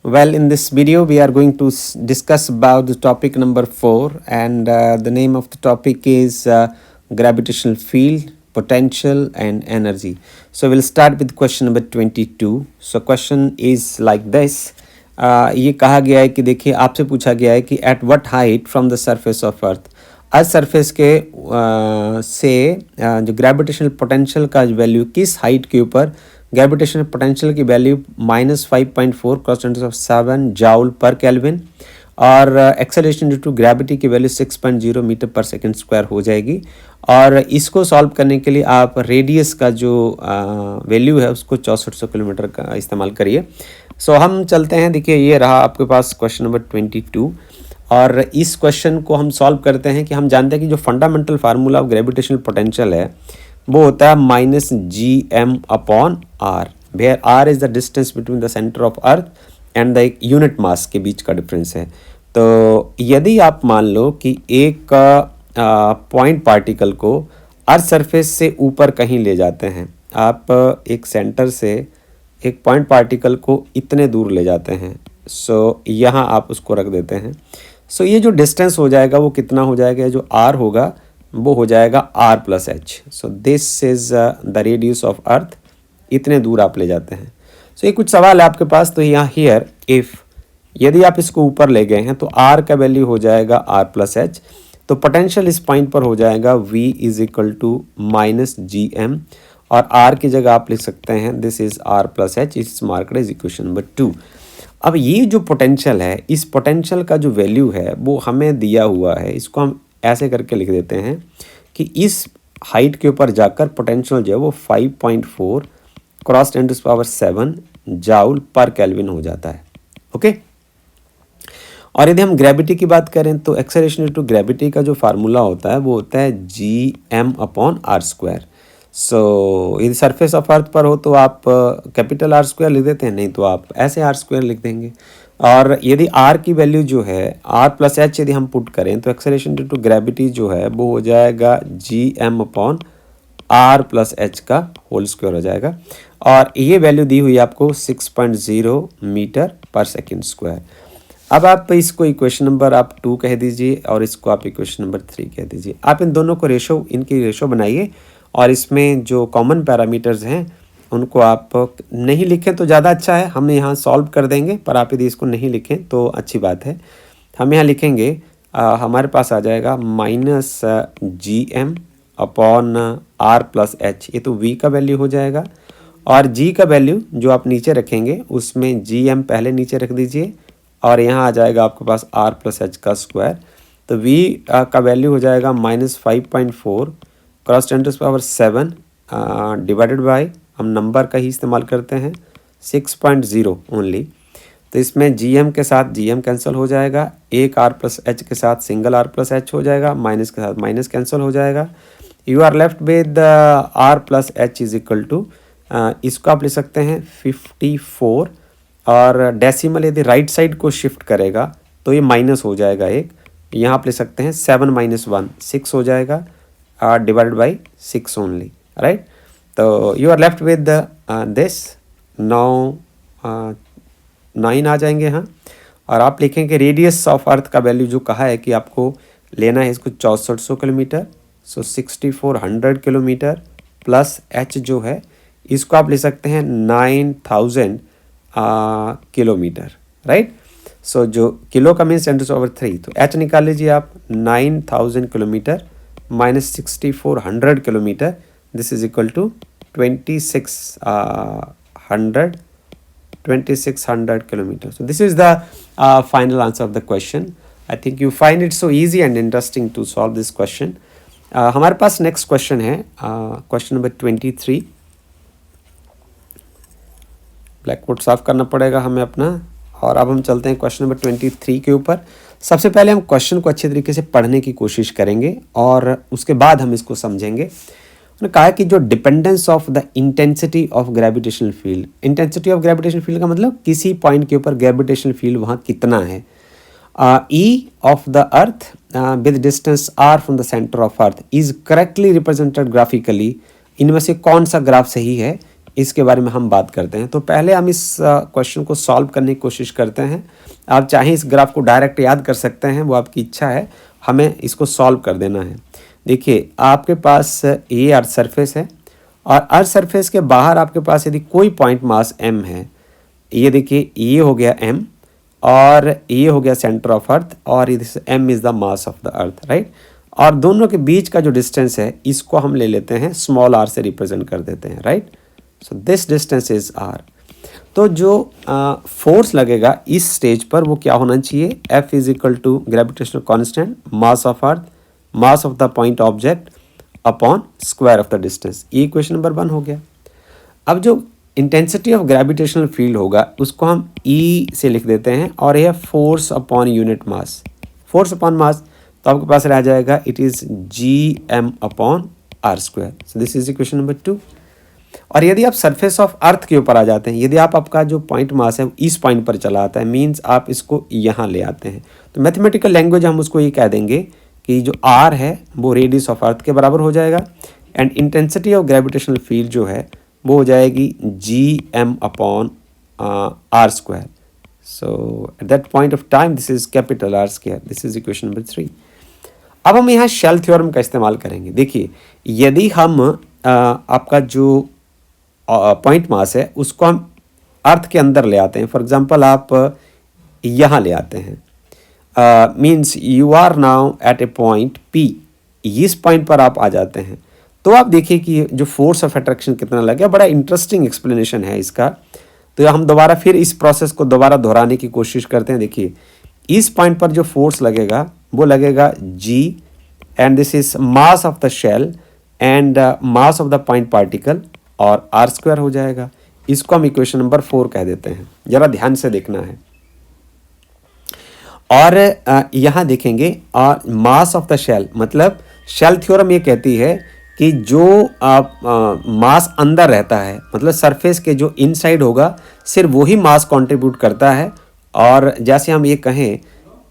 Well, in this video, we are going to discuss about the topic number 4, and the name of the topic is gravitational field, potential, and energy. So we'll start with question number 22. So question is like this. ये कहा गया है कि देखिए आपसे पूछा गया है कि at what height from the surface of earth, earth surface के से जो ग्रेविटेशनल पोटेंशियल का वैल्यू किस हाइट के ऊपर ग्रेविटेशनल पोटेंशियल की value -5.4 cross centre of 7 joule पर केल्विन और एक्सेलरेशन ड्यू टू ग्रेविटी की वैल्यू 6.0 मीटर पर सेकंड स्क्वायर हो जाएगी। और इसको सॉल्व करने के लिए आप रेडियस का जो वैल्यू है उसको 6400 किलोमीटर का इस्तेमाल करिए। सो हम चलते हैं, देखिए ये रहा आपके पास क्वेश्चन नंबर 22 और इस क्वेश्चन को हम सॉल्व करते हैं कि हम जानते हैं कि जो fundamental formula of gravitational potential है वो होता है -gm/r, where r is the distance between the centre of earth and the एक यूनिट मास के बीच का डिफरेंस है। तो यदि आप मान लो कि एक पॉइंट पार्टिकल को अर्थ सरफेस से ऊपर कहीं ले जाते हैं, आप एक सेंटर से एक पॉइंट पार्टिकल को इतने दूर ले जाते हैं, सो यहाँ आप उसको रख देते हैं। सो ये जो डिस्टेंस हो जाएगा वो कितना हो जाएगा, जो r होगा वो हो जाएगा r+h। So this is the radius of अर्थ, इतने दूर आप ले जाते हैं। सो ये कुछ सवाल है आपके पास। तो यहाँ हियर इफ़ यदि आप इसको ऊपर ले गए हैं तो r का वैल्यू हो जाएगा r+h, तो पोटेंशियल इस पॉइंट पर हो जाएगा v -gm और r की जगह आप लिख सकते हैं this is r+h, it's marked as equation number 2। अब ये जो पोटेंशियल है, इस पोटेंशियल का जो वैल्यू है वो हमें दिया हुआ है, इसको हम ऐसे करके लिख देते हैं कि इस हाइट के ऊपर जाकर पोटेंशियल जो है वो 5.4 क्रॉस 10⁻⁷ जाउल पर केल्विन हो जाता है। ओके। और यदि हम ग्रेविटी की बात करें तो एक्सेलरेशन ड्यू टू ग्रेविटी का जो फार्मूला होता है वो होता है gm/r²। सो यदि सरफेस ऑफ अर्थ पर हो तो आप कैपिटल R² लिख देते हैं, नहीं तो आप ऐसे R² लिख देंगे। और यदि r की वैल्यू जो है r+h यदि हम पुट करें तो एक्सेलरेशन ड्यू टू ग्रेविटी जो है वो हो जाएगा gm/r+h का होल स्क्वायर हो जाएगा। और ये वैल्यू दी हुई आपको 6.0 मीटर पर सेकंड स्क्वायर। अब आप इसको इक्वेशन नंबर आप 2 कह दीजिए और इसको आप इक्वेशन नंबर 3 कह दीजिए। आप इन दोनों को इनकी रेशो बनाइए और इसमें जो कॉमन पैरामीटर्स हैं उनको आप नहीं लिखें तो ज़्यादा अच्छा है, हम यहाँ सॉल्व कर देंगे, पर आप यदि इसको नहीं लिखें तो अच्छी बात है। हम यहाँ लिखेंगे हमारे पास आ जाएगा -gm/r+h, ये तो v का वैल्यू हो जाएगा। और g का वैल्यू जो आप नीचे रखेंगे उसमें gm पहले नीचे रख दीजिए और यहाँ आ जाएगा आपके पास r+h का स्क्वायर। तो v का वैल्यू हो जाएगा -5.4 क्रॉस 10⁻⁷ डिवाइडेड बाय, हम नंबर का ही इस्तेमाल करते हैं, 6.0 ओनली। तो इसमें gm के साथ gm कैंसिल हो जाएगा, एक r+h के साथ सिंगल r+h हो जाएगा, माइनस के साथ माइनस कैंसिल हो जाएगा। You are left with r+h is equal to, इसको आप लिख सकते हैं 54 और डेसिमल यदि राइट साइड को शिफ्ट करेगा तो ये माइनस हो जाएगा एक, यहाँ आप लिख सकते हैं 7 - 1 6 हो जाएगा डिवाइडेड बाई 6 ओनली, राइट। तो you are left with this 9 आ जाएंगे यहाँ। और आप लिखेंगे रेडियस ऑफ अर्थ का वैल्यू जो कहा है कि आपको लेना है इसको 6400 किलोमीटर, सो 6400 किलोमीटर प्लस h जो है इसको आप ले सकते हैं 9000 किलोमीटर, राइट। सो जो किलो का मीन्स 10⁻³ तो h निकाल लीजिए आप, 9000 kilometre minus 6400 kilometre, this is equal to 2600 kilometers. So this is the final answer of the question. I think you find it so easy and interesting to solve this question. हमारे पास next question है, question number 23। Black board साफ करना पड़ेगा हमें अपना, और अब हम चलते हैं क्वेश्चन नंबर 23 के ऊपर। सबसे पहले हम क्वेश्चन को अच्छे तरीके से पढ़ने की कोशिश करेंगे और उसके बाद हम इसको समझेंगे। उन्होंने कहा कि जो dependence of the intensity of gravitational field, intensity of gravitational field का मतलब किसी पॉइंट के ऊपर ग्रेविटेशनल फील्ड वहाँ कितना है। E of the earth with distance R from the centre of earth is correctly represented graphically. इनमें से कौन सा ग्राफ सही है इसके बारे में हम बात करते हैं। तो पहले हम इस क्वेश्चन को सॉल्व करने की कोशिश करते हैं। आप चाहें इस ग्राफ को डायरेक्ट याद कर सकते हैं, वो आपकी इच्छा है, हमें इसको सॉल्व कर देना है। देखिए आपके पास ये अर्थ सरफेस है और अर्थ सरफेस के बाहर आपके पास यदि कोई पॉइंट मास m है, ये देखिए ये हो गया m और ये हो गया सेंटर ऑफ अर्थ और m is the mass of the earth, right. और दोनों के बीच का जो डिस्टेंस है इसको हम ले लेते हैं स्मॉल r से रिप्रेजेंट कर देते हैं, right. So this distance is r। तो जो फोर्स लगेगा इस स्टेज पर वो क्या होना चाहिए, F is equal to gravitational constant mass of earth mass of the point object upon square of the distance. ये इक्वेशन नंबर 1 हो गया। अब जो इंटेंसिटी ऑफ ग्रेविटेशनल फील्ड होगा उसको हम E से लिख देते हैं और यह force upon unit mass, force upon mass, तो आपके पास रह जाएगा it is Gm upon r square. So this is equation number 2। और यदि आप सरफेस ऑफ अर्थ के ऊपर आ जाते हैं, यदि आपका जो पॉइंट मास है इस पॉइंट पर चला आता है, मीन्स आप इसको यहाँ ले आते हैं, तो मैथमेटिकल लैंग्वेज हम उसको ये कह देंगे कि जो r है वो रेडियस ऑफ अर्थ के बराबर हो जाएगा and intensity of gravitational field जो है वो हो जाएगी Gm upon r square. So eight that point of time this is capital R square. This is equation number 3। अब हम यहाँ शेल थ्योरम का इस्तेमाल करेंगे। देखिए यदि हम आपका जो पॉइंट मास है उसको हम अर्थ के अंदर ले आते हैं, फॉर एग्जांपल आप यहाँ ले आते हैं, means you are now at a point P, इस पॉइंट पर आप आ जाते हैं, तो आप देखिए कि जो फोर्स ऑफ अट्रैक्शन कितना लग गया। बड़ा इंटरेस्टिंग एक्सप्लेनेशन है इसका। तो हम दोबारा फिर इस प्रोसेस को दोबारा दोहराने की कोशिश करते हैं। देखिए इस पॉइंट पर जो फोर्स लगेगा वो लगेगा G and this is mass of the shell and mass of the point particle और r स्क्वायर हो जाएगा। इसको हम इक्वेशन नंबर 4 कह देते हैं। जरा ध्यान से देखना है। और यहाँ देखेंगे और मास ऑफ द शेल, मतलब शेल थ्योरम ये कहती है कि जो मास अंदर रहता है, मतलब सरफेस के जो इनसाइड होगा सिर्फ वही मास कंट्रीब्यूट करता है। और जैसे हम ये कहें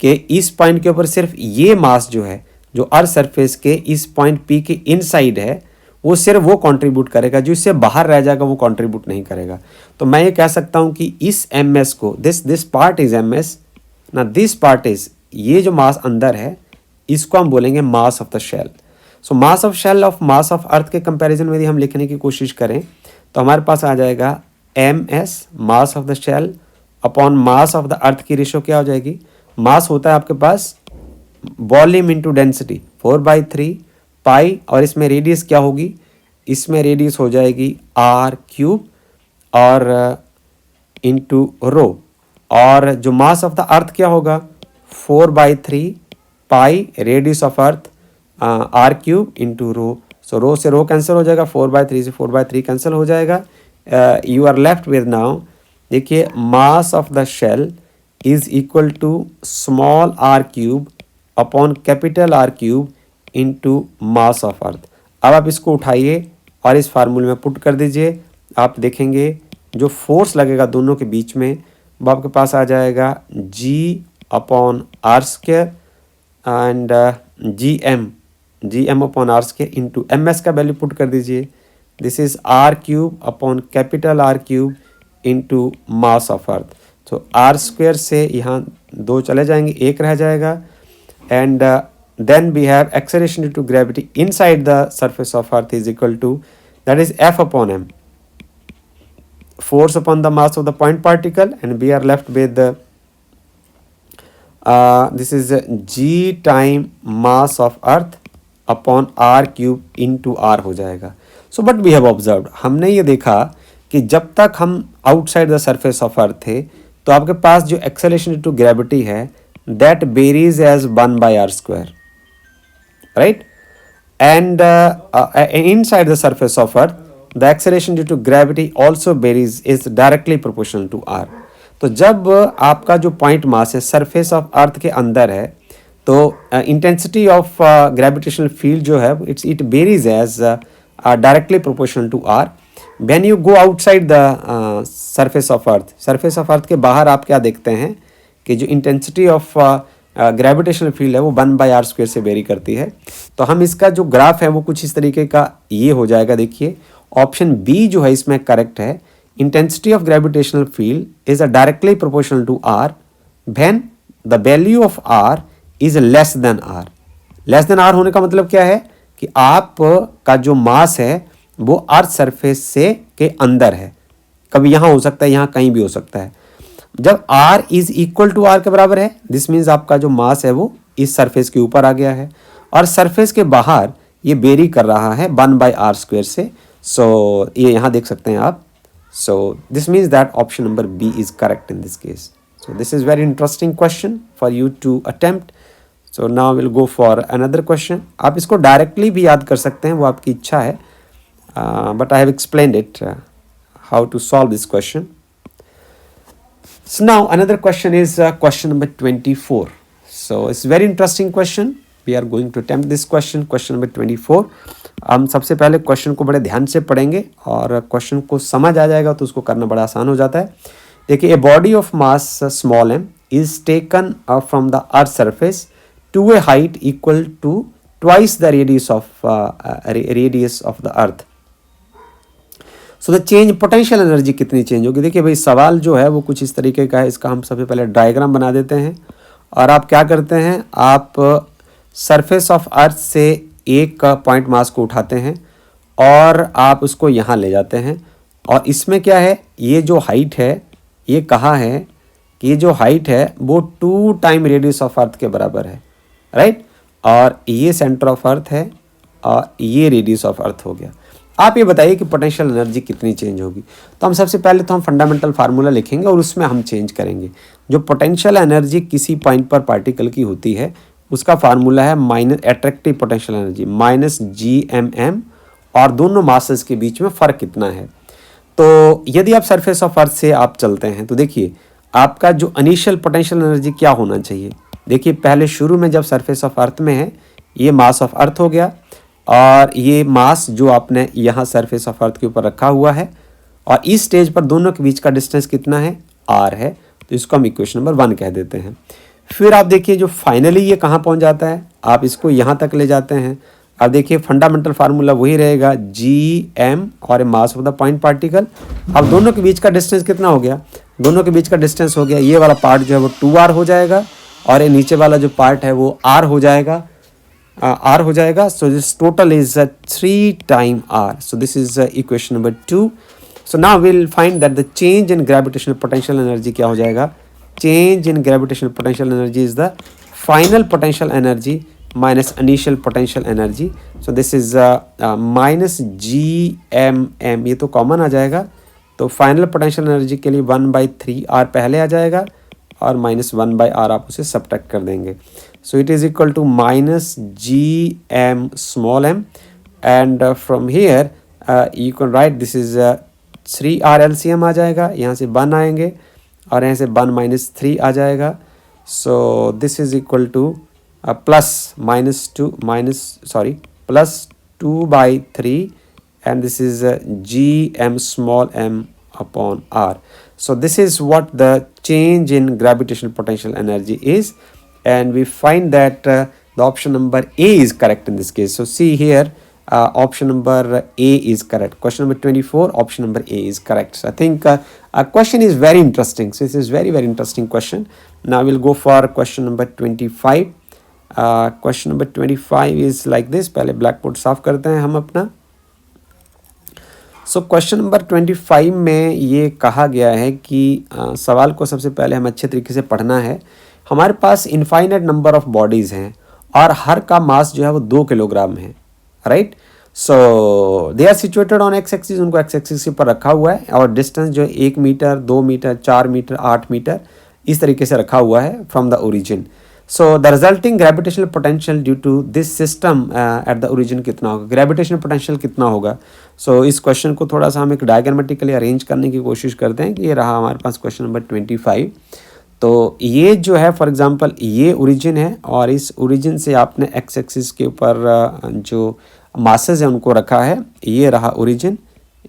कि इस पॉइंट के ऊपर सिर्फ ये मास जो है जो अर्थ सरफेस के इस पॉइंट P के इनसाइड है वो सिर्फ वो कंट्रीब्यूट करेगा, जो इससे बाहर रह जाएगा वो कंट्रीब्यूट नहीं करेगा। तो मैं ये कह सकता हूँ कि इस ms को दिस पार्ट इज ms ना, दिस पार्ट इज, ये जो मास अंदर है इसको हम बोलेंगे mass of the shell. So mass of shell of mass of earth के कंपैरिजन में यदि हम लिखने की कोशिश करें तो हमारे पास आ जाएगा ms mass of the shell upon mass of the earth की रेशो क्या हो जाएगी, मास होता है आपके पास वॉल्यूम इंटू डेंसिटी 4/3 पाई, और इसमें रेडियस क्या होगी, इसमें रेडियस हो जाएगी r³ और इंटू रो, और जो मास ऑफ द अर्थ क्या होगा 4/3 pi radius of earth r³ into rho. So rho से रो कैंसिल हो जाएगा, 4/3 से 4/3 कैंसिल हो जाएगा। You are left with now, देखिए mass of the shell is equal to small r³ upon capital R³ into mass of earth. अब आप इसको उठाइए और इस फार्मूले में पुट कर दीजिए। आप देखेंगे जो फोर्स लगेगा दोनों के बीच में वो आपके पास आ जाएगा G upon R square and Gm upon R square into ms का वैल्यू पुट कर दीजिए। This is R³ upon capital R³ into mass of अर्थ। तो R स्क्वायर से यहाँ 2 चले जाएंगे, 1 रह जाएगा and then we have acceleration due to gravity inside the surface of earth is equal to, that is F upon m, force upon the mass of the point particle, and we are left with the this is G time mass of earth upon r³ into r हो जाएगा। So but we have observed, हमने ये देखा कि जब तक हम outside the surface of earth थे तो आपके पास जो acceleration due to gravity है that varies as 1/r square, right? And inside the surface of earth the acceleration due to gravity also varies, is directly proportional to r। तो जब आपका जो point mass है सरफेस ऑफ अर्थ के अंदर है तो इंटेंसिटी ऑफ ग्रेविटेशनल फील्ड जो है it varies as directly proportional to r। When you go outside the surface of earth, surface of earth के बाहर आप क्या देखते हैं कि जो इंटेंसिटी ऑफ ग्रेविटेशनल फील्ड है वो 1/r स्क्वायर से वेरी करती है। तो हम इसका जो ग्राफ है वो कुछ इस तरीके का ये हो जाएगा, देखिए। ऑप्शन बी जो है इसमें करेक्ट है। Intensity of gravitational field is directly proportional to R when the value of R is less than R. Less than R होने का मतलब क्या है कि आप का जो मास है वो अर्थ सरफेस से के अंदर है, कभी यहाँ हो सकता है, यहाँ कहीं भी हो सकता है। जब r is equal to R के बराबर है, दिस मीन्स आपका जो मास है वो इस सरफेस के ऊपर आ गया है और सरफेस के बाहर ये बेरी कर रहा है 1/r² से। सो ये यहाँ देख सकते हैं आप। So this means that option number B is correct in this case. So this is very interesting question for you to attempt. So now will go for another question. आप इसको डायरेक्टली भी याद कर सकते हैं, वो आपकी इच्छा है, but I have explained it how to solve this question. So now another question is question number 24. So it's very interesting question. We are going to attempt this question, question number 24. हम सबसे पहले question को बड़े ध्यान से पढ़ेंगे और question को समझ आ जाएगा तो उसको करना बड़ा आसान हो जाता है। देखिए, a body of mass small m is taken from the earth surface to a height equal to twice the radius of the earth. So the change potential energy कितनी चेंज होगी। देखिए भाई, सवाल जो है वो कुछ इस तरीके का है। इसका हम सबसे पहले डायग्राम बना देते हैं और आप क्या करते हैं, आप सरफेस ऑफ अर्थ से एक पॉइंट मास को उठाते हैं और आप उसको यहाँ ले जाते हैं। और इसमें क्या है, ये जो हाइट है, ये कहा है कि ये जो हाइट है वो 2 टाइम रेडियस ऑफ अर्थ के बराबर है, राइट। और ये सेंटर ऑफ अर्थ है और ये रेडियस ऑफ अर्थ हो गया। आप ये बताइए कि पोटेंशियल एनर्जी कितनी चेंज होगी। तो हम सबसे पहले तो हम फंडामेंटल फार्मूला लिखेंगे और उसमें हम चेंज करेंगे। जो पोटेंशियल एनर्जी किसी पॉइंट पर पार्टिकल की होती है उसका फार्मूला है minus attractive potential energy minus GMM, और दोनों मासेस के बीच में फ़र्क कितना है। तो यदि आप सरफेस ऑफ अर्थ से आप चलते हैं तो देखिए आपका जो इनिशियल पोटेंशियल एनर्जी क्या होना चाहिए। देखिए, पहले शुरू में जब सरफेस ऑफ अर्थ में है, ये मास ऑफ अर्थ हो गया और ये मास जो आपने यहाँ सरफेस ऑफ अर्थ के ऊपर रखा हुआ है और इस स्टेज पर दोनों के बीच का डिस्टेंस कितना है, r है। तो इसको हम इक्वेशन नंबर 1 कह देते हैं। फिर आप देखिए जो फाइनली ये कहाँ पहुँच जाता है, आप इसको यहाँ तक ले जाते हैं। अब देखिए फंडामेंटल फार्मूला वही रहेगा, Gm और मास ऑफ द पॉइंट पार्टिकल। अब दोनों के बीच का डिस्टेंस कितना हो गया, दोनों के बीच का डिस्टेंस हो गया, ये वाला पार्ट जो है वो 2r हो जाएगा और ये नीचे वाला जो पार्ट है वो r हो जाएगा, r हो जाएगा। So this total is 3 time r. So this is equation number 2. So now will find that the change in gravitational potential energy क्या हो जाएगा। Change in gravitational potential energy is the final potential energy minus initial potential energy. So this is minus GMM, ये तो common आ जाएगा। तो final potential energy के लिए 1/3r पहले आ जाएगा और माइनस 1/r आप उसे सब्ट्रैक्ट कर देंगे। So it is equal to minus GM small m, and from here you can write this is 3r LCM आ जाएगा, यहाँ से 1 आएंगे और यहाँ से 1 माइनस 3 आ जाएगा। So this is equal two plus plus 2/3 and this is GM small m upon r. So this is what the change in gravitational potential energy is, and we find that the option number A is correct in this case. So see here, option number A is correct. Question number 24, option number A is correct. So I think a question is very interesting. So this is very interesting question. Now we'll go for question number 25. Question number 25 is like this. पहले blackboard साफ करते हैं हम अपना। So question number 25 में ये कहा गया है कि सवाल को सबसे पहले हम अच्छे तरीके से पढ़ना है। हमारे पास इनफाइनाइट नंबर ऑफ बॉडीज़ हैं और हर का मास जो है वो 2 किलोग्राम है, right. So they are situated on X axis, उनको एक्स एक्सिस के ऊपर रखा हुआ है और डिस्टेंस जो है 1 मीटर 2 मीटर 4 मीटर 8 मीटर इस तरीके से रखा हुआ है from the origin. So the resulting gravitational potential due to this system at the origin कितना होगा, ग्रेविटेशनल पोटेंशियल कितना होगा। सो इस क्वेश्चन को थोड़ा सा हम एक डायग्रामेटिकली अरेंज करने की कोशिश करते हैं कि ये रहा हमारे पास क्वेश्चन नंबर 25। तो ये जो है फॉर एग्जांपल ये ओरिजिन है और इस ओरिजिन से आपने एक्स एक्सिस के ऊपर जो मासेस हैं उनको रखा है, ये रहा ओरिजिन।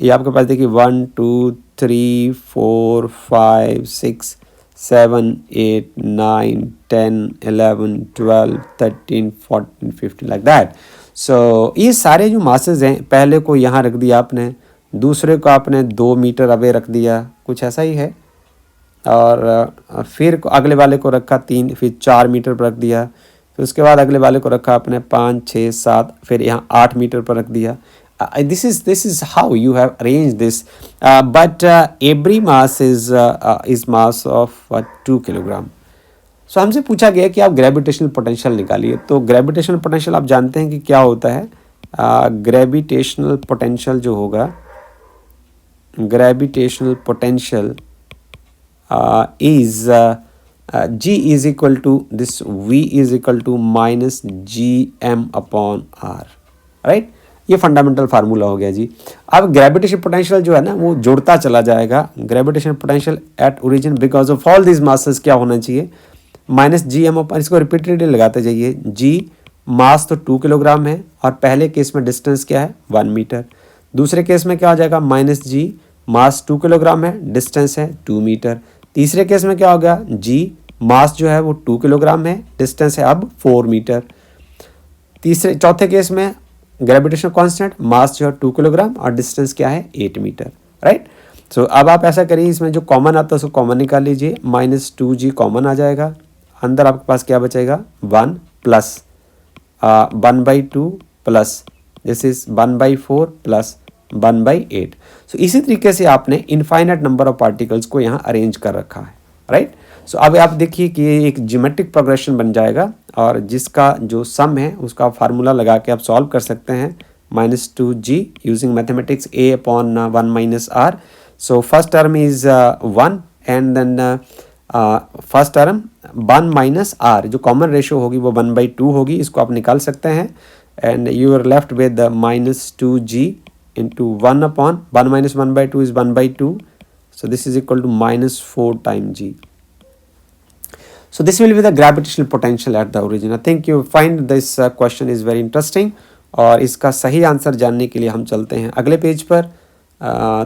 ये आपके पास देखिए 1 2 3 4 5 6 7 8 9 10 11 12 13 14 15 लाइक दैट। सो ये सारे जो मासेस हैं पहले को यहाँ रख दिया आपने, दूसरे को आपने 2 मीटर अवे रख दिया, कुछ ऐसा ही है। और फिर अगले वाले को रखा 3, फिर 4 मीटर पर रख दिया, फिर उसके बाद अगले वाले को रखा आपने 5, 6, 7, फिर यहाँ 8 मीटर पर रख दिया। this is how you have arranged this, but every mass is mass of 2 kilogram. So हमसे पूछा गया कि आप ग्रेविटेशनल पोटेंशियल निकालिए। तो ग्रेविटेशनल पोटेंशियल आप जानते हैं कि क्या होता है। ग्रेविटेशनल पोटेंशियल जो होगा, gravitational potential is G is equal to this V is equal to minus GM upon R, right. ये फंडामेंटल फार्मूला हो गया जी। अब ग्रेविटेशन पोटेंशियल जो है ना वो जोड़ता चला जाएगा। Gravitation potential at origin because of all this masses क्या होना चाहिए, माइनस जी एम अपन, इसको रिपीटेडली लगाते जाइए। जी मास तो 2 किलोग्राम है और पहले केस में डिस्टेंस क्या है 1 मीटर। दूसरे केस में क्या हो जाएगा माइनस जी, मास 2 किलोग्राम है, डिस्टेंस है 2 मीटर। तीसरे केस में क्या होगा, जी मास जो है वो 2 किलोग्राम है, डिस्टेंस है अब 4 मीटर। चौथे केस में ग्रेविटेशन कांस्टेंट, मास जो है 2 किलोग्राम और डिस्टेंस क्या है 8 मीटर, राइट। सो अब आप ऐसा करिए, इसमें जो कॉमन आता है उसको कॉमन निकाल लीजिए। माइनस 2G कॉमन आ जाएगा, अंदर आपके पास क्या बचेगा 1 plus 1/2 plus this is 1/4 plus 1/8। सो इसी तरीके से आपने इनफाइनाइट नंबर ऑफ पार्टिकल्स को यहाँ अरेंज कर रखा है, राइट। सो अब आप देखिए कि ये एक ज्योमेट्रिक प्रोग्रेशन बन जाएगा और जिसका जो सम है उसका फार्मूला लगा के आप सॉल्व कर सकते हैं। -2G using mathematics A upon 1 minus R। So first term is 1 and then first term 1 minus R, जो कॉमन रेशियो होगी वो 1/2 होगी, इसको आप निकाल सकते हैं। And you are left with -2G into 1 upon 1 minus 1/2 is 1/2. So this is equal to -4 times G. So this will be the gravitational potential at the origin. I think you find this question is very interesting. और इसका सही answer जानने के लिए हम चलते हैं अगले पेज पर।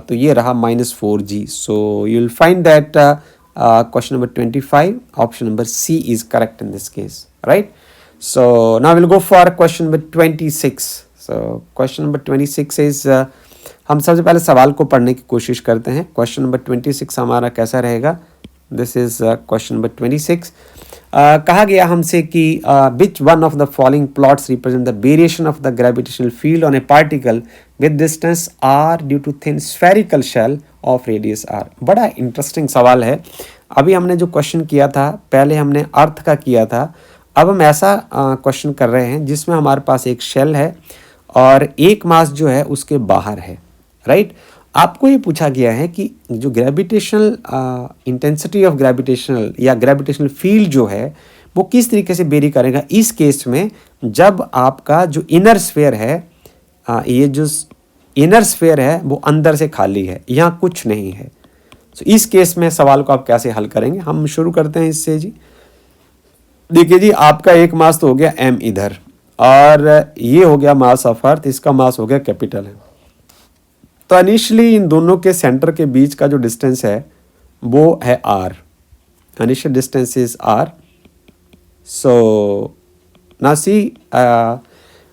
तो ये रहा -4G. So you will find that question number 25, option number C is correct in this case, right? So now we'll go for question number 26. So question number 26 is हम सबसे पहले सवाल को पढ़ने की कोशिश करते हैं। क्वेश्चन नंबर 26 हमारा कैसा रहेगा, दिस इज क्वेश्चन नंबर 26। कहा गया हमसे कि which one of the following plots represent the variation of the gravitational field on a particle with distance r due to thin spherical shell of radius r। बड़ा interesting सवाल है। अभी हमने जो क्वेश्चन किया था पहले हमने अर्थ का किया था, अब हम ऐसा क्वेश्चन कर रहे हैं जिसमें हमारे पास एक शेल है और एक मास जो है उसके बाहर है, राइट। आपको ये पूछा गया है कि जो ग्रेविटेशनल इंटेंसिटी ऑफ ग्रेविटेशनल या ग्रेविटेशनल फील्ड जो है वो किस तरीके से वेरी करेगा इस केस में जब आपका जो इनर स्फीयर है, ये जो इनर स्फीयर है वो अंदर से खाली है, यहाँ कुछ नहीं है। तो इस केस में सवाल को आप कैसे हल करेंगे, हम शुरू करते हैं इससे जी। देखिए जी, आपका एक मास तो हो गया m इधर और ये हो गया मास ऑफ अर्थ, इसका मास हो गया कैपिटल है। तो इनिशियली इन दोनों के सेंटर के बीच का जो डिस्टेंस है वो है r, initial distance is r। सो ना सी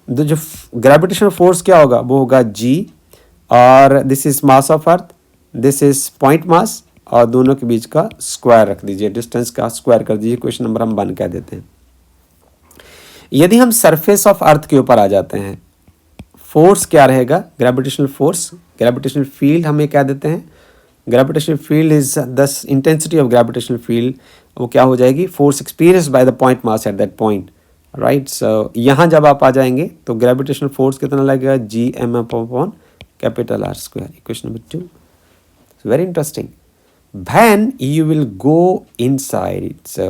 जो ग्रेविटेशनल फोर्स क्या होगा वो होगा g और this is mass of earth, this is point mass और दोनों के बीच का स्क्वायर रख दीजिए, डिस्टेंस का स्क्वायर कर दीजिए। क्वेश्चन नंबर हम 1 कह देते हैं। यदि हम सरफेस ऑफ अर्थ के ऊपर आ जाते हैं, फोर्स क्या रहेगा, ग्रेविटेशनल फोर्स, ग्रेविटेशनल फील्ड हमें क्या देते हैं, gravitational field is the intensity of gravitational field, वो क्या हो जाएगी, force experience by the point mass at that point, right. So यहाँ जब आप आ जाएंगे तो ग्रेविटेशनल फोर्स कितना लगेगा, Gm/r², question number 2। Very interesting. When you will go inside, so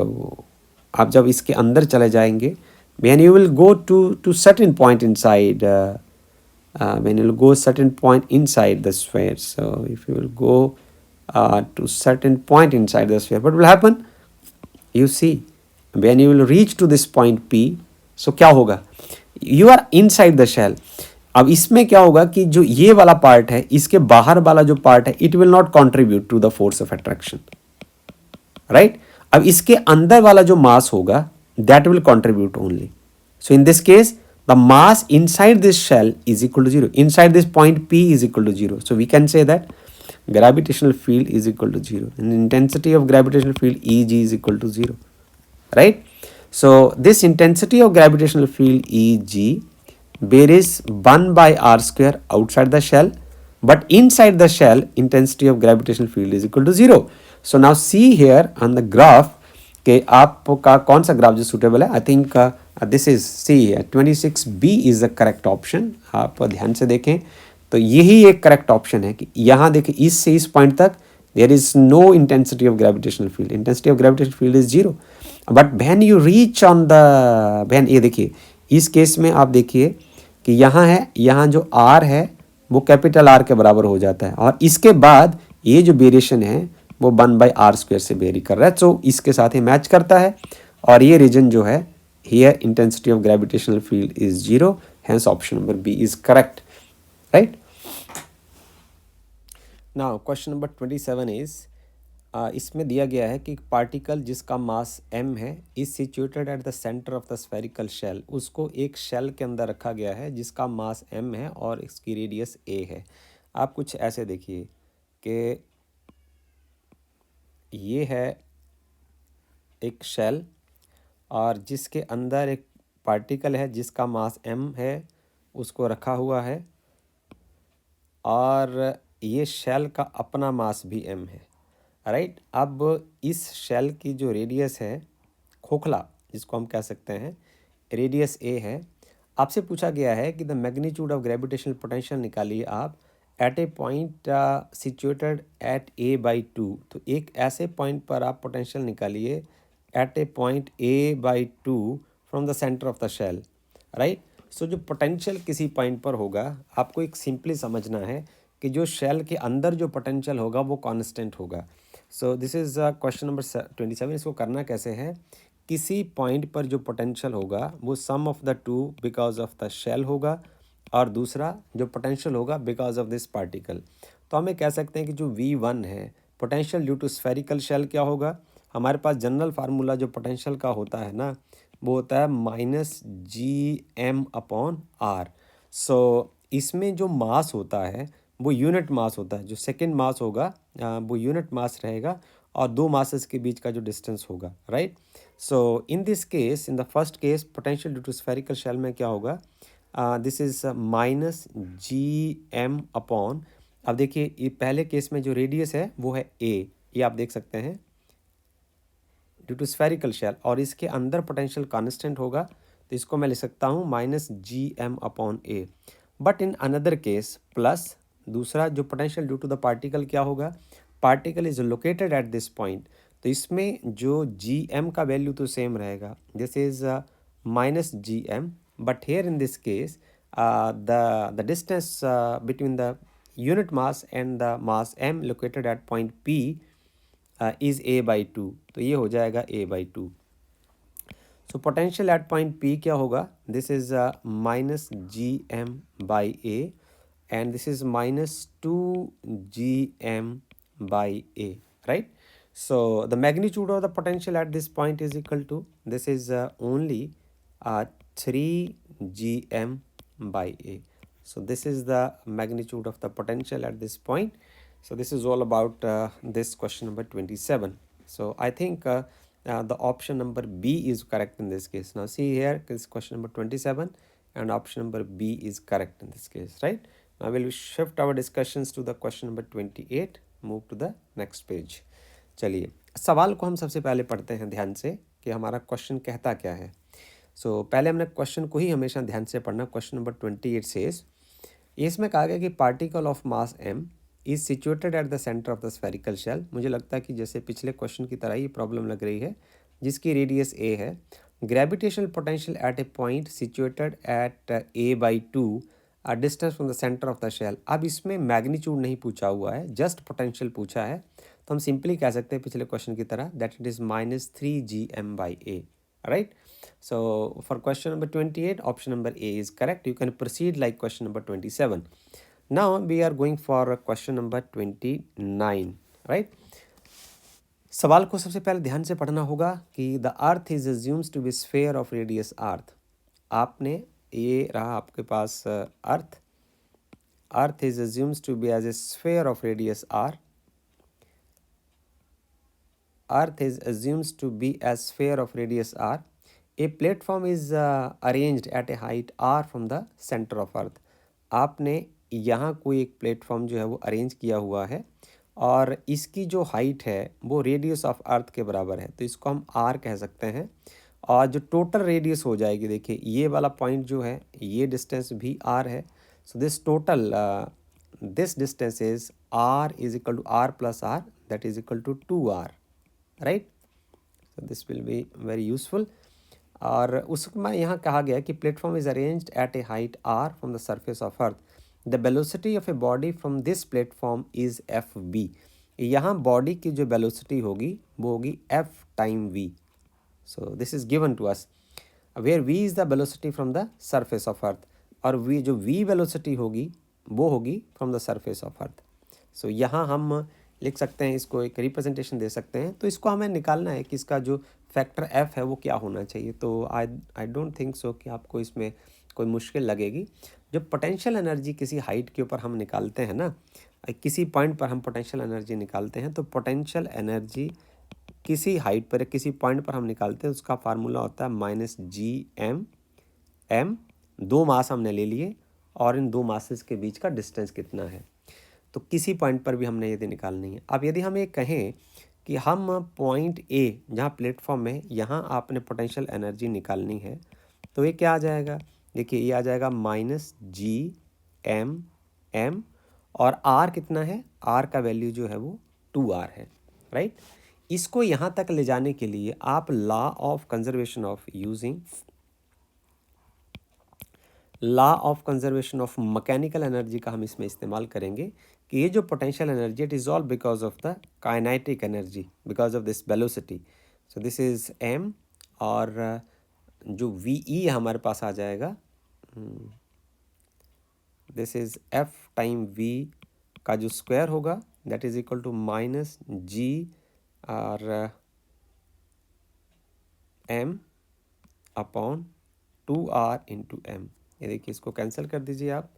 आप जब इसके अंदर चले जाएंगे, when you will go to certain point inside, when you will go certain point inside the sphere, so if you will go to certain point inside the sphere, what will happen, you see when you will reach to this point P, so क्या होगा, you are inside the shell। अब इसमें क्या होगा कि जो ये वाला पार्ट है इसके बाहर वाला जो पार्ट है it will not contribute to the force of attraction, right. अब इसके अंदर वाला जो मास होगा that will contribute only. So in this case the mass inside this shell is equal to 0. Inside this point P is equal to 0. So we can say that gravitational field is equal to 0. And intensity of gravitational field Eg is equal to 0. Right? So this intensity of gravitational field Eg varies 1 by r square outside the shell, but inside the shell intensity of gravitational field is equal to 0. So now see here on the graph कि आपका कौन सा graph जो suitable है. I think this is C 26B is the correct option. आप ध्यान से देखें तो यही एक करेक्ट ऑप्शन है कि यहाँ देखें इस से इस पॉइंट तक there is no intensity of gravitational field. Intensity of gravitational field is 0. But when you reach on the when ये देखिए इस केस में आप देखिए कि यहाँ है, यहाँ जो आर है वो कैपिटल आर के बराबर हो जाता है और इसके बाद ये जो वेरिएशन है वो 1 बाई आर स्क्वायर से वेरी कर रहा है. सो इसके साथ ही मैच करता है और ये रीजन जो है here intensity of gravitational field is 0. Hence option number B is correct. Right. Now question number 27 is इसमें दिया गया है कि पार्टिकल जिसका मास m है is situated at the centre of the spherical shell. उसको एक शेल के अंदर रखा गया है जिसका मास m है और इसकी रेडियस a है. आप कुछ ऐसे देखिए कि ये है एक शेल और जिसके अंदर एक पार्टिकल है जिसका मास m है उसको रखा हुआ है और ये शेल का अपना मास भी m है. राइट. अब इस शेल की जो रेडियस है खोखला जिसको हम कह सकते हैं रेडियस a है. आपसे पूछा गया है कि the magnitude of gravitational potential निकालिए आप at a point situated at a/2. तो एक ऐसे पॉइंट पर आप पोटेंशियल निकालिए at a point a/2 from the centre of the shell. Right. So जो पोटेंशियल किसी पॉइंट पर होगा आपको एक सिंपली समझना है कि जो शेल के अंदर जो पोटेंशियल होगा वो कांस्टेंट होगा. So this is question number 27. इसको करना कैसे है, किसी पॉइंट पर जो पोटेंशियल होगा वो sum of the two because of the shell होगा और दूसरा जो पोटेंशियल होगा बिकॉज ऑफ दिस पार्टिकल. तो हमें कह सकते हैं कि जो V1 है potential due to spherical shell क्या होगा. हमारे पास जनरल फार्मूला जो पोटेंशियल का होता है ना वो होता है -gm/r. सो इसमें जो मास होता है वो यूनिट मास होता है. जो सेकेंड मास होगा वो यूनिट मास रहेगा और दो मासेस के बीच का जो डिस्टेंस होगा. Right. So in this case in the first case potential due to spherical shell में क्या होगा, दिस इज -gm अपॉन. अब देखिए ये पहले केस में जो रेडियस है वो है a, ये आप देख सकते हैं ड्यू टू स्फेरिकल शेल और इसके अंदर पोटेंशियल कांस्टेंट होगा तो इसको मैं लिख सकता हूँ -gm/a. But in another case plus दूसरा जो potential due to the particle क्या होगा, particle is located at this point. तो इसमें जो gm का वैल्यू तो सेम रहेगा, this is -gm. But here in this case the distance between the unit mass and the mass m located at point P is a/2. तो ये हो जाएगा a/2. So potential at point P क्या होगा, this is -gm/a and this is -2gm/a. right. So the magnitude of the potential at this point is equal to, this is only 3gm/a. So this is the magnitude of the potential at this point. So this is all about this question number 27. So I think the option number B is correct in this case. Now see here, this question number 27 and option number B is correct in this case. Right. Now we'll shift our discussions to the question number 28. Move to the next page. चलिए सवाल को हम सबसे पहले पढ़ते हैं ध्यान से कि हमारा क्वेश्चन कहता क्या है. सो पहले हमने क्वेश्चन को ही हमेशा ध्यान से पढ़ना. क्वेश्चन नंबर 28 सेज, इसमें कहा गया कि particle of mass m is situated at the centre of the spherical shell. मुझे लगता है कि जैसे पिछले क्वेश्चन की तरह ही प्रॉब्लम लग रही है, जिसकी रेडियस a है. Gravitational potential at a point situated at a/2 distance from the centre of the shell. अब इसमें मैग्नीट्यूड नहीं पूछा हुआ है, जस्ट पोटेंशियल पूछा है. तो हम सिंपली कह सकते हैं पिछले क्वेश्चन की तरह that it is -3gm/a. Right. So for question number 28, option number A is correct. You can proceed like question number 27. Now we are going for question number 29. Right. सवाल को सबसे पहले ध्यान से पढ़ना होगा कि the earth is assumed to be sphere of radius earth. आपने ये रहा आपके पास अर्थ. Earth is assumed to be as a sphere of radius r. Earth is assumed to be a sphere of radius r. A platform is arranged at a height r from the center of earth. आपने यहाँ कोई एक platform जो है वो arrange किया हुआ है और इसकी जो हाइट है वो रेडियस ऑफ अर्थ के बराबर है, तो इसको हम आर कह सकते हैं. और जो टोटल रेडियस हो जाएगी, देखिए ये वाला पॉइंट जो है ये डिस्टेंस भी आर है. So this total this distance is r is equal to r plus r, that is equal to 2r, right? So this will be very useful. और उसमें यहाँ कहा गया कि platform is arranged at a height R from the surface of earth. The velocity of a body from this platform is F B. यहाँ body की जो velocity होगी वो होगी F time V. So this is given to us where V is the velocity from the surface of earth, और V जो V velocity होगी वो होगी from the surface of earth. So यहाँ हम लिख सकते हैं, इसको एक रिप्रेजेंटेशन दे सकते हैं. तो इसको हमें निकालना है कि इसका जो फैक्टर एफ है वो क्या होना चाहिए. तो आई डोंट थिंक सो कि आपको इसमें कोई मुश्किल लगेगी. जो पोटेंशियल एनर्जी किसी हाइट के ऊपर हम निकालते हैं ना, किसी पॉइंट पर हम पोटेंशियल एनर्जी निकालते हैं, तो पोटेंशियल एनर्जी किसी हाइट पर किसी पॉइंट पर हम निकालते हैं, उसका फार्मूला होता है माइनस जी एम. एम दो मास हमने ले लिए और इन दो मासेस के बीच का डिस्टेंस कितना है, तो किसी पॉइंट पर भी हमने यदि निकालनी है. अब यदि हम ये कहें कि हम पॉइंट ए जहाँ प्लेटफॉर्म है यहाँ आपने पोटेंशियल एनर्जी निकालनी है, तो ये क्या आ जाएगा, देखिए ये आ जाएगा माइनस जी एम एम, और आर कितना है, आर का वैल्यू जो है वो 2r है, राइट. इसको यहाँ तक ले जाने के लिए आप law of conservation of using law of conservation of mechanical energy का हम इसमें इस्तेमाल करेंगे कि ये जो potential energy it is all because of the kinetic energy because of this velocity. So this is M, और जो वी ई हमारे पास आ जाएगा, this is F time V का जो स्क्वायर होगा that is equal to minus G और M upon 2r into M. ये देखिए इसको कैंसिल कर दीजिए आप,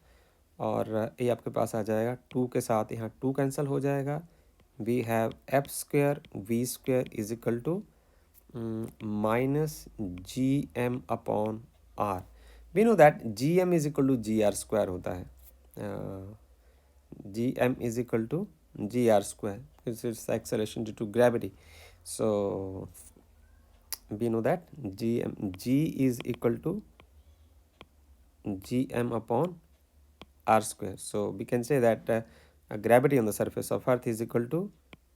और ये आपके पास आ जाएगा 2 के साथ यहाँ 2 कैंसिल हो जाएगा. We have F square V square is equal to minus G M upon R. We know that G M is equal to G R square होता है. G M is equal to G R square, it's acceleration due to gravity. So we know that g is equal to gm upon r square. So we can say that gravity on the surface of earth is equal to,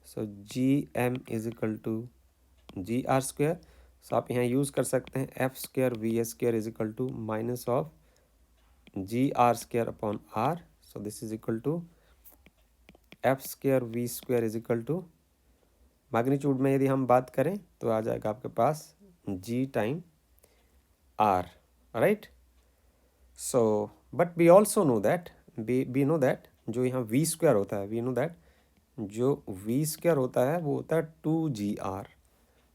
so gm is equal to gr square. So आप यहाँ use कर सकते हैं F square V S square is equal to minus of G R square upon R. So this is equal to F square V square is equal to, magnitude में यदि हम बात करें तो आ जाएगा आपके पास g time r, right. So but we also know that we know that जो यहाँ v स्क्वायर होता है, वी नो दैट जो v स्क्वायर होता है वो होता है 2gr.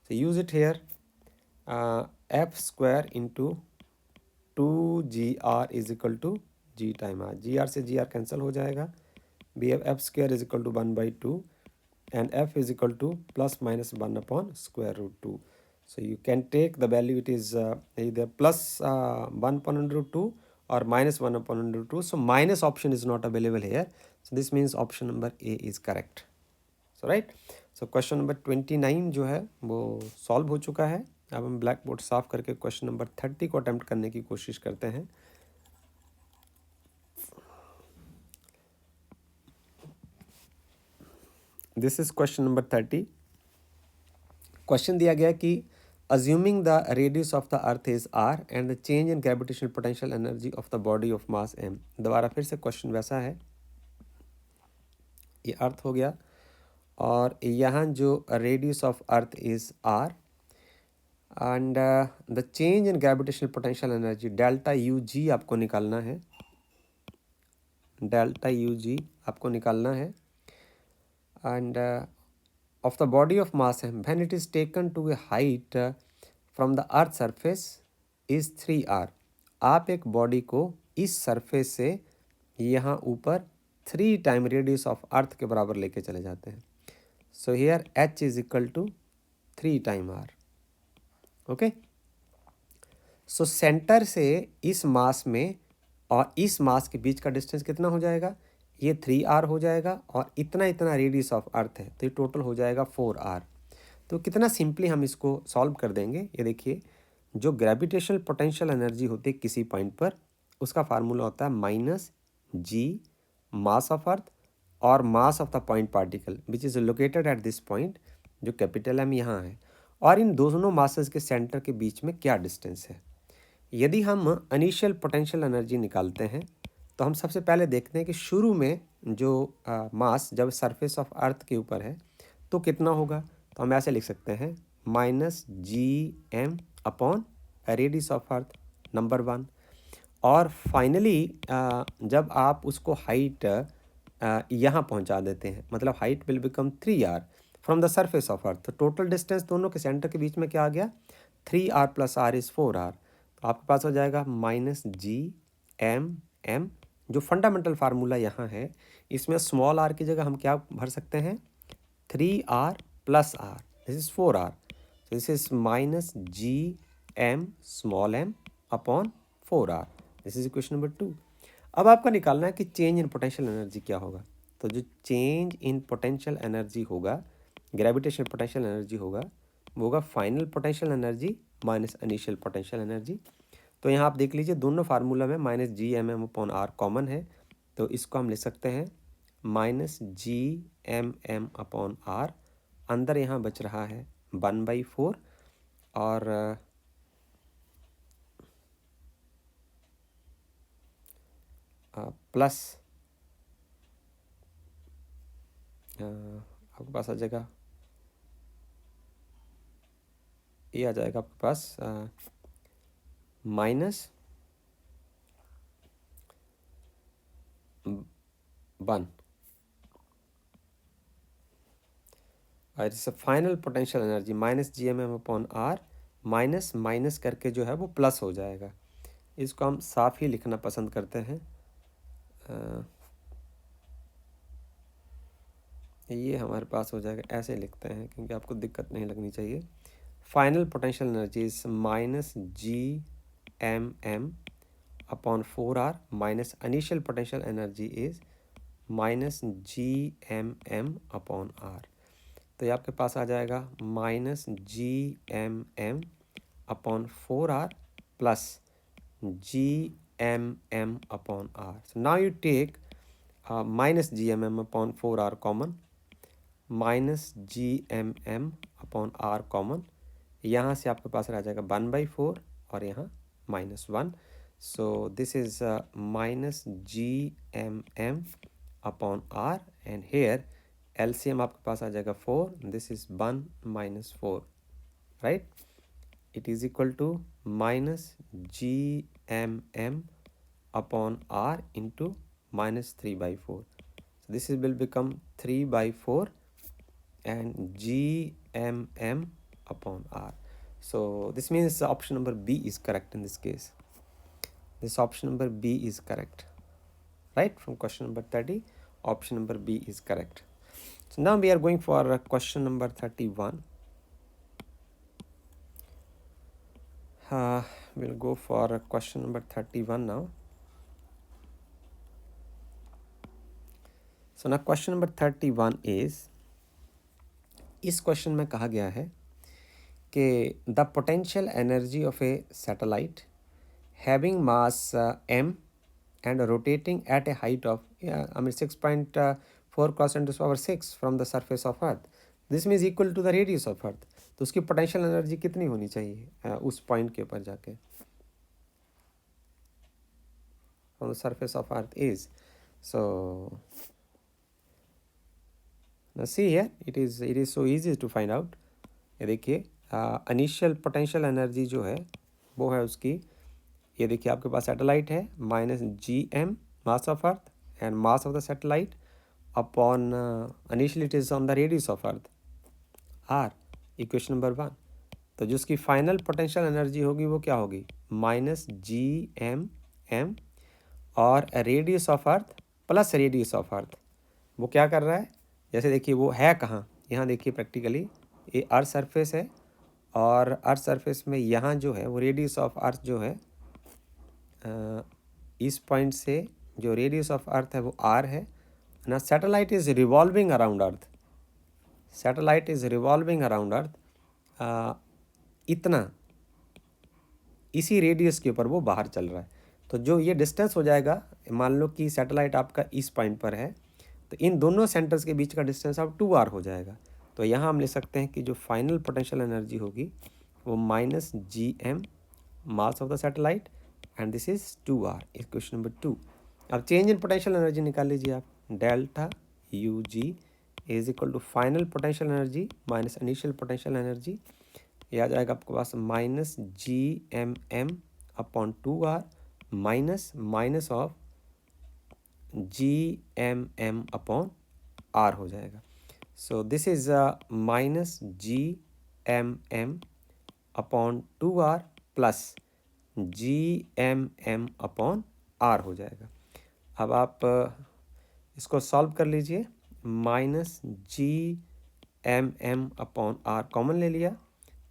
So use it here, F square into 2gr is equal to g time r. gr से gr कैंसिल हो जाएगा. We have F square is equal to 1/2 and f is equal to plus minus 1 upon square root 2. So you can take the value, it is either plus 1 upon root 2 or minus 1 upon root 2. So minus option is not available here. So this means option number A is correct. So right. So question number 29 जो है वो solve हो चुका है. अब हम black board साफ करके क्वेश्चन नंबर 30 को अटेम्प्ट करने की कोशिश करते हैं. This is question number 30. Question दिया गया कि assuming the radius of the earth is R and the change in gravitational potential energy of the body of mass M. दोबारा फिर से क्वेश्चन वैसा है, ये अर्थ हो गया और यहाँ जो radius of earth is R and the change in gravitational potential energy delta U G आपको निकालना है. डेल्टा यू जी आपको निकालना है. And of the body of mass m when it is taken to a height from the earth surface is 3r. आप एक body को इस सरफेस से यहाँ ऊपर 3 टाइम रेडियस ऑफ अर्थ के बराबर लेके चले जाते हैं. So here h is equal to 3 time r. Okay. So centre से इस मास में और इस मास के बीच का डिस्टेंस कितना हो जाएगा? ये 3r हो जाएगा और इतना इतना रेडियस ऑफ अर्थ है तो ये टोटल हो जाएगा 4r. तो कितना सिंपली हम इसको सॉल्व कर देंगे. ये देखिए, जो ग्रेविटेशनल पोटेंशियल एनर्जी होती है किसी पॉइंट पर, उसका फार्मूला होता है minus ji mass of earth और मास of the point particle which is located at this point, जो कैपिटल एम यहाँ है, और इन दोनों मासेस के सेंटर के बीच में क्या डिस्टेंस है. यदि हम इनिशियल पोटेंशियल एनर्जी निकालते हैं तो हम सबसे पहले देखते हैं कि शुरू में जो मास जब सरफेस ऑफ अर्थ के ऊपर है तो कितना होगा. तो हम ऐसे लिख सकते हैं minus G M upon radius of earth, number 1. और फाइनली जब आप उसको हाइट यहाँ पहुँचा देते हैं, मतलब height will become 3r from the surface of अर्थ. तो टोटल डिस्टेंस दोनों के सेंटर के बीच में क्या आ गया? 3r plus r is 4r. तो आपके पास हो जाएगा माइनस जी एम एम. जो फंडामेंटल फार्मूला यहाँ है, इसमें स्मॉल r की जगह हम क्या भर सकते हैं? 3r plus r, this is 4r. This is minus G M small m upon 4r. This is equation number 2. अब आपका निकालना है कि चेंज इन पोटेंशियल एनर्जी क्या होगा. तो जो चेंज इन पोटेंशियल एनर्जी होगा, ग्रेविटेशनल पोटेंशियल एनर्जी होगा, वो होगा final potential energy minus initial potential energy. तो यहाँ आप देख लीजिए दोनों फार्मूला में minus G M M upon R common है, तो इसको हम लिख सकते हैं minus G M M upon R. अंदर यहाँ बच रहा है 1/4 और प्लस आपके पास आ जाएगा, ये आ जाएगा आपके पास माइनस 1. और इस final potential energy minus G M M upon R, minus minus करके जो है वो प्लस हो जाएगा. इसको हम साफ ही लिखना पसंद करते हैं. ये हमारे पास हो जाएगा, ऐसे लिखते हैं क्योंकि आपको दिक्कत नहीं लगनी चाहिए. Final potential energy is minus G M M upon 4r minus initial potential energy is minus G M M upon R. तो ये आपके पास आ जाएगा minus G M M upon 4r plus G M M upon R. So now you take minus G M M upon 4r common, minus G M M upon R common. यहाँ से आपके पास रह जाएगा 1/4 और यहाँ -1. So this is minus G M M upon R and here LCM आपके पास आ जाएगा 4. This is 1 - 4, right. It is equal to minus G M M upon R into minus 3/4. So this will become 3/4 and GMM upon R. So this means option number B is correct in this case. This option number B is correct, right? From question number 30, option number B is correct. So now we are going for question number 31. We'll go for question number 31 now. So now question number 31 is, इस question में कहा गया है कि the potential energy of A satellite having mass m and rotating at a height of 6.4 × 10⁻⁶ from the surface of earth. This means equal to the radius of earth. तो उसकी potential energy कितनी होनी चाहिए उस पॉइंट के ऊपर जाके, from the surface of earth is. So now see here, it is so easy to find out. ये देखिए इनिशियल पोटेंशियल एनर्जी जो है वो है उसकी, ये देखिए आपके पास सैटेलाइट है minus G M mass of earth and mass of the satellite upon initially it is on the radius of earth R, equation number 1. तो जो उसकी फाइनल पोटेंशियल एनर्जी होगी वो क्या होगी, माइनस GMM, और radius of earth plus radius of अर्थ। वो क्या कर रहा है, जैसे देखिए वो है कहाँ, यहाँ देखिए प्रैक्टिकली ये अर्थ सरफेस है, और अर्थ सरफेस में यहाँ जो है वो रेडियस ऑफ अर्थ जो है इस पॉइंट से जो रेडियस ऑफ अर्थ है वो R है ना। Satellite is revolving around earth, satellite is revolving around earth, इतना इसी रेडियस के ऊपर वो बाहर चल रहा है। तो जो ये डिस्टेंस हो जाएगा, मान लो कि सैटेलाइट आपका इस पॉइंट पर है, तो इन दोनों सेंटर्स के बीच का डिस्टेंस अब 2R हो जाएगा। तो यहाँ हम ले सकते हैं कि जो फाइनल पोटेंशियल एनर्जी होगी वो minus GM mass of the satellite, and this is 2R, is question number 2। अब चेंज इन पोटेंशियल एनर्जी निकाल लीजिए आप, delta UG is equal to final potential energy minus initial potential energy. ये आ जाएगा आपके पास minus GMM upon 2R minus minus of GMM upon R हो जाएगा। So this is minus GMM upon 2R plus GMM upon R हो जाएगा। अब आप इसको सॉल्व कर लीजिए, minus GMM upon R common ले लिया,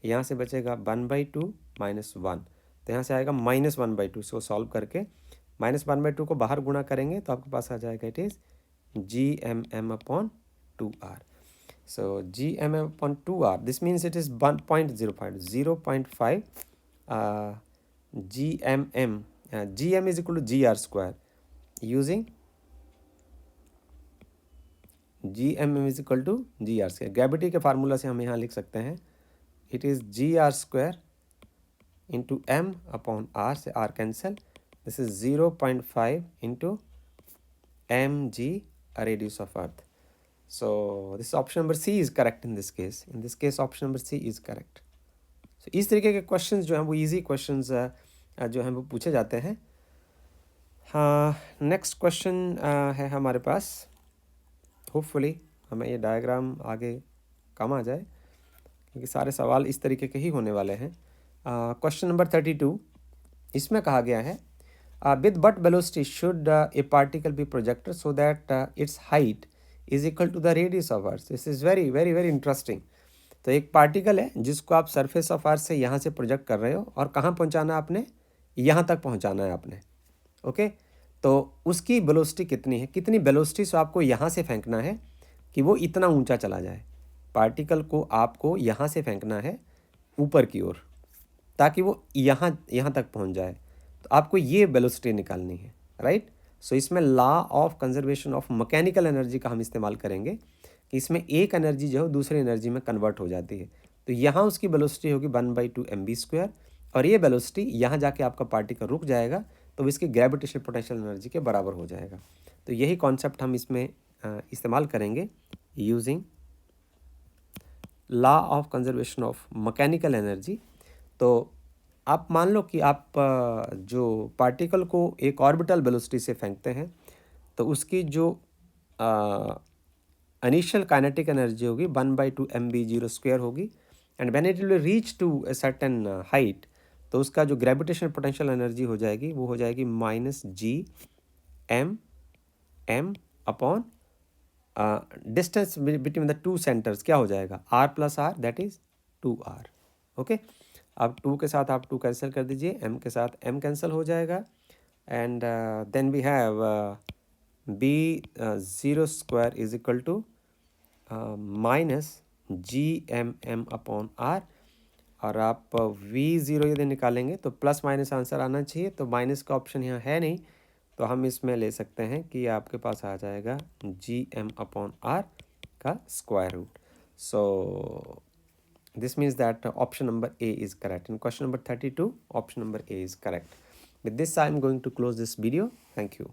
यहाँ से बचेगा 1/2 माइनस 1, तो यहाँ से आएगा -1/2। इसको सॉल्व करके -1/2 को बाहर गुणा करेंगे तो आपके पास आ जाएगा it is GMM upon 2R। So GMM upon 2R, this means it is 0.5 GMM, GM is equal to GR square, using GMM is equal to GR square. Gravity के फार्मूला से हम यहाँ लिख सकते हैं, it is GR square into M upon R, से R cancel, this is 0.5 into mg radius of earth. So this option number C is correct in this case, option number C is correct. So इस तरीके के questions जो हैं वो easy questions जो हैं वो पूछे जाते हैं। हाँ, नेक्स्ट क्वेश्चन है हमारे पास, होपफुली हमें ये डायग्राम आगे कम आ जाए क्योंकि सारे सवाल इस तरीके के ही होने वाले हैं। क्वेश्चन नंबर 32, इसमें कहा गया है with but velocity should a particle be projected so that its height is equal to the radius of earth. This is very very very interesting. तो एक पार्टिकल है जिसको आप सरफेस ऑफ अर्थ से यहाँ से प्रोजेक्ट कर रहे हो, और कहाँ पहुँचाना है आपने, यहाँ तक पहुँचाना है आपने, ओके। तो उसकी वेलोसिटी कितनी है, कितनी वेलोसिटी से आपको यहाँ से फेंकना है कि वो इतना ऊंचा चला जाए। पार्टिकल को आपको यहाँ से फेंकना है ऊपर की ओर ताकि वो यहाँ तक पहुँच जाए। तो आपको ये वेलोसिटी निकालनी है, राइट। सो इसमें law of conservation of mechanical energy का हम इस्तेमाल करेंगे कि इसमें एक एनर्जी जो है दूसरी एनर्जी में कन्वर्ट हो जाती है। तो यहाँ उसकी वेलोसिटी होगी 1/2 mv², और ये वेलोसिटी यहाँ जाके आपका पार्टिकल रुक जाएगा तो इसकी ग्रेविटेशनल पोटेंशियल एनर्जी के बराबर हो जाएगा। तो यही कॉन्सेप्ट हम इसमें इस्तेमाल करेंगे using law of conservation of mechanical energy. तो आप मान लो कि आप जो पार्टिकल को एक ऑर्बिटल वेलोसिटी से फेंकते हैं तो उसकी जो इनिशियल काइनेटिक एनर्जी होगी 1/2 mv² होगी, and when it will reach to a certain height तो उसका जो ग्रेविटेशनल पोटेंशियल एनर्जी हो जाएगी वो हो जाएगी -GMM upon distance between the two centres क्या हो जाएगा, R plus R, that is 2R, okay. अब 2 के साथ आप 2 कैंसिल कर दीजिए, M के साथ M कैंसिल हो जाएगा, and then we have B0² is equal to -GMM upon R, और आप V0 यदि निकालेंगे तो प्लस माइनस आंसर आना चाहिए, तो माइनस का ऑप्शन यहाँ है नहीं, तो हम इसमें ले सकते हैं कि आपके पास आ जाएगा GM अपॉन R का square root. So this means that option number A is correct. In question number 32, option number A is correct. With this, I am going to close this video. Thank you.